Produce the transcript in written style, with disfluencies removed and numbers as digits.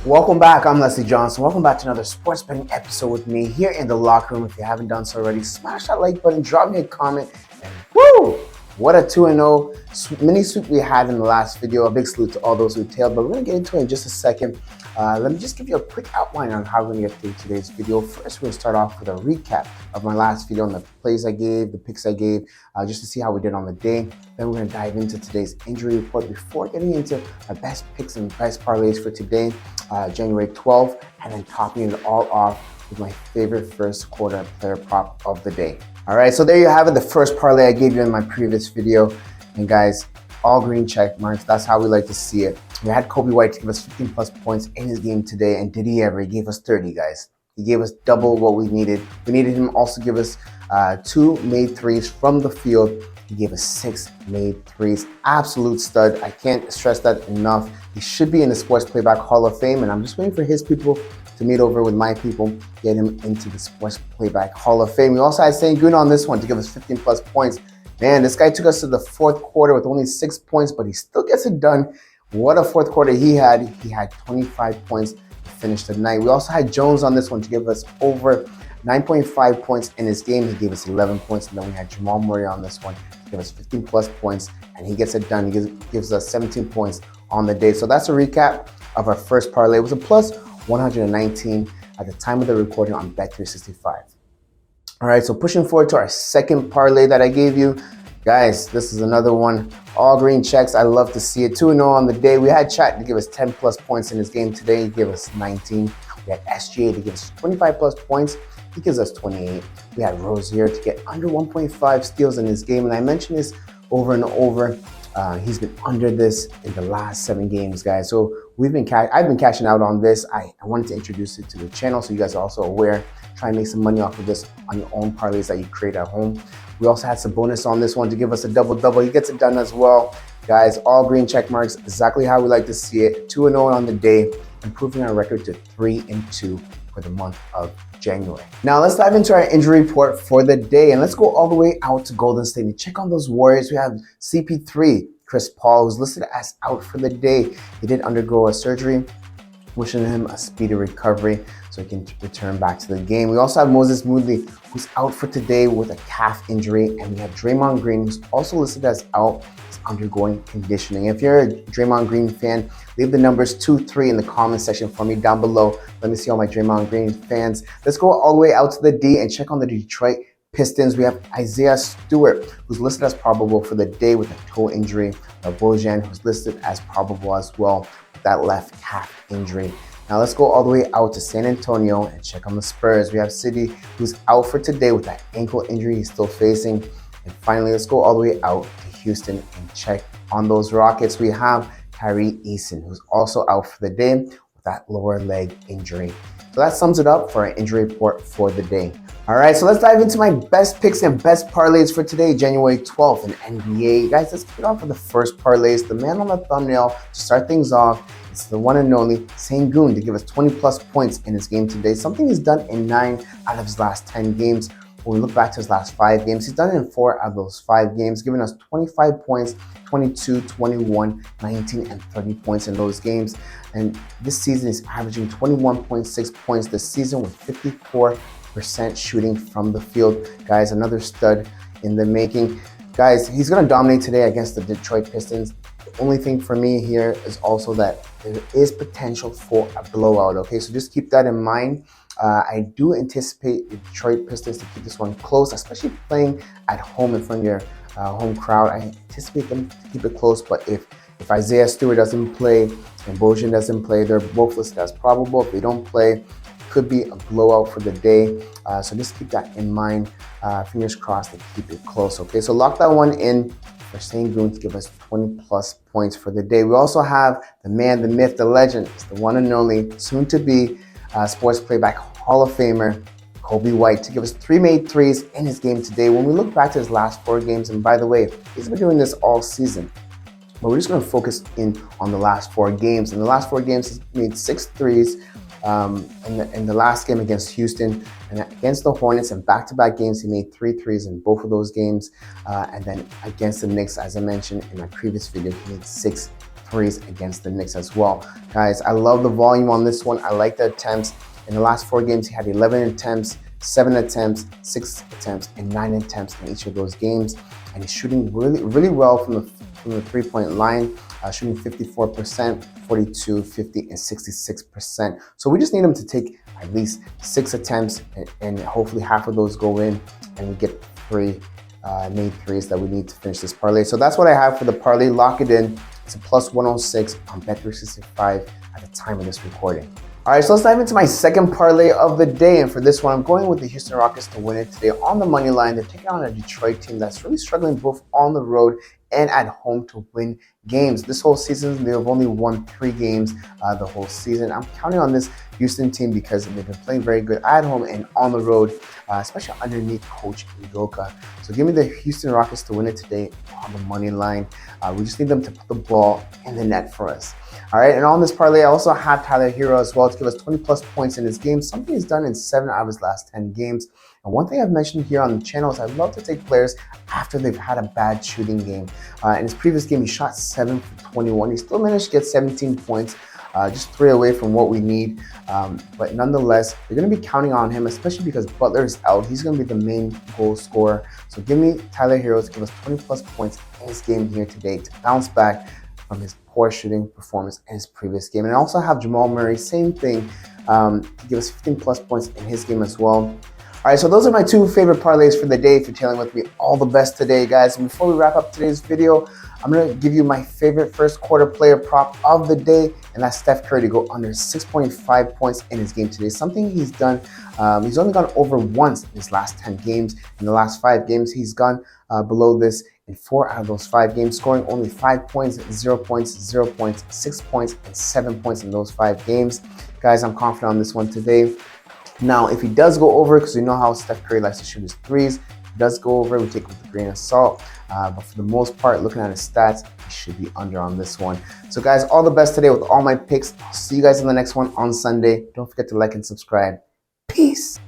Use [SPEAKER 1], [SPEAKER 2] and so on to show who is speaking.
[SPEAKER 1] Welcome back. I'm Leslie Johnson. Welcome back to another sports betting episode with me here in the locker room. If you haven't done so already, smash that like button, drop me a comment, and woo! What a 2-0 mini sweep we had in the last video. A big salute to all those who tailed, but we're going to get into it in just a second. Let me just give you a quick outline on how we're going to get through today's video. First, we're going to start off with a recap of my last video on the plays I gave, the picks I gave, just to see how we did on the day. Then we're going to dive into today's injury report before getting into my best picks and best parlays for today, January 12th, and then topping it all off with my favorite first quarter player prop of the day. All right, so there you have it, the first parlay I gave you in my previous video. And guys, all green check marks. That's how we like to see it. We had Kobe White to give us 15 plus points in his game today, and did he ever? He gave us 30, guys. He gave us double what we needed. We needed him also give us 2 made threes from the field. He gave us 6 made threes. Absolute stud. I can't stress that enough. He should be in the Sports Playback Hall of Fame, and I'm just waiting for his people to meet over with my people, get him into the Sports Playback Hall of Fame. We also had Sengun on this one to give us 15 plus points. Man, this guy took us to the fourth quarter with only 6 points, but he still gets it done. What a fourth quarter he had. He had 25 points to finish the night. We also had Jones on this one to give us over 9.5 points in his game. He gave us 11 points. And then we had Jamal Murray on this one to give us 15 plus points, and he gets it done. He gives us 17 points on the day. So that's a recap of our first parlay. It was a plus 119 at the time of the recording on Bet365. All right, so pushing forward to our second parlay that I gave you. Guys, this is another one. All green checks. I love to see it. 2-0 on the day. We had Chat to give us 10 plus points in his game today. He gave us 19. We had SGA to give us 25 plus points. He gives us 28. We had Rozier to get under 1.5 steals in his game. And I mentioned this over and over. He's been under this in the last 7 games, guys. So I've been cashing out on this. I wanted to introduce it to the channel so you guys are also aware. Try and make some money off of this on your own parlays that you create at home. We also had some bonus on this one to give us a double-double. He gets it done as well. Guys, all green check marks, exactly how we like to see it. 2-0 on the day, improving our record to 3-2 for the month of January. Now let's dive into our injury report for the day, and let's go all the way out to Golden State and check on those Warriors. We have CP3, Chris Paul, who's listed as out for the day. He did undergo a surgery. Wishing him a speedy recovery so he can return back to the game. We also have Moses Moody, who's out for today with a calf injury, and we have Draymond Green, who's also listed as out. He's undergoing conditioning. If you're a Draymond Green fan, leave the numbers 2-3 in the comment section for me down below. Let me see all my Draymond Green fans. Let's go all the way out to the D and check on the Detroit Pistons. We have Isaiah Stewart, who's listed as probable for the day with a toe injury. Bojan, who's listed as probable as well with that left calf injury. Now let's go all the way out to San Antonio and check on the Spurs. We have City, who's out for today with that ankle injury he's still facing. And finally, let's go all the way out to Houston and check on those Rockets. We have Tyree Eason, who's also out for the day with that lower leg injury. So that sums it up for our injury report for the day. All right, so let's dive into my best picks and best parlays for today, January 12th in NBA. Guys, let's kick it off with the first parlays. The man on the thumbnail to start things off, it's the one and only Sengun to give us 20 plus points in his game today. Something he's done in 9 out of his last 10 games. When we look back to his last 5 games, he's done it in 4 out of those 5 games, giving us 25 points, 22, 21, 19, and 30 points in those games. And this season, he's averaging 21.6 points this season with 54% shooting from the field. Guys, another stud in the making. Guys, he's going to dominate today against the Detroit Pistons. The only thing for me here is also that there is potential for a blowout, okay? So just keep that in mind. I do anticipate the Detroit Pistons to keep this one close, especially playing at home in front of your home crowd. I anticipate them to keep it close, but if Isaiah Stewart doesn't play and Bojan doesn't play, they're both listed as probable. If they don't play, could be a blowout for the day. So just keep that in mind. Fingers crossed to keep it close, okay? So lock that one in for Sengun to give us 20 plus points for the day. We also have the man, the myth, the legend, the one and only, soon to be Sports Playback Hall of Famer, Kobe White, to give us 3 made threes in his game today. When we look back to his last 4 games, and by the way, he's been doing this all season, but we're just going to focus in on the last 4 games. In the last 4 games, he's made 6 threes. In the last game against Houston and against the Hornets, and back-to-back games, he made 3 threes in both of those games. And then against the Knicks, as I mentioned in my previous video, he made 6 threes against the Knicks as well. Guys, I love the volume on this one. I like the attempts. In the last 4 games, he had 11 attempts, 7 attempts, 6 attempts, and 9 attempts in each of those games. And he's shooting really well from the three-point line, shooting 54%, 42, 50, and 66%. So we just need him to take at least 6 attempts, and hopefully half of those go in, and we get 3 made threes that we need to finish this parlay. So that's what I have for the parlay. Lock it in. It's a plus 106 on Bet365 at the time of this recording. All right, so let's dive into my second parlay of the day. And for this one, I'm going with the Houston Rockets to win it today on the money line. They're taking on a Detroit team that's really struggling both on the road and at home to win games. This whole season, they've only won 3 games the whole season. I'm counting on this Houston team because they've been playing very good at home and on the road, especially underneath Coach Udoka. So give me the Houston Rockets to win it today on the money line. We just need them to put the ball in the net for us. All right, and on this parlay, I also have Tyler Hero as well to give us 20 plus points in his game, something he's done in 7 out of his last 10 games. And one thing I've mentioned here on the channel is I love to take players after they've had a bad shooting game. In his previous game, he shot 7 for 21. He still managed to get 17 points, just 3 away from what we need. But nonetheless, you're going to be counting on him, especially because Butler is out. He's going to be the main goal scorer. So give me Tyler Hero to give us 20 plus points in his game here today to bounce back from his poor shooting performance in his previous game. And I also have Jamal Murray, same thing, to give us 15 plus points in his game as well. All right, so those are my 2 favorite parlays for the day. If you're tailing with me, all the best today, guys. And before we wrap up today's video, I'm going to give you my favorite first quarter player prop of the day, and that's Steph Curry to go under 6.5 points in his game today. Something he's done, he's only gone over once in his last 10 games. In the last 5 games, he's gone below this in 4 out of those 5 games, scoring only 5 points, 0 points, 0 points, 6 points, and 7 points in those 5 games. Guys, I'm confident on this one today. Now, if he does go over, because we know how Steph Curry likes to shoot his threes, if he does go over, we take it with a grain of salt. But for the most part, looking at his stats, he should be under on this one. So guys, all the best today with all my picks. I'll see you guys in the next one on Sunday. Don't forget to like and subscribe. Peace.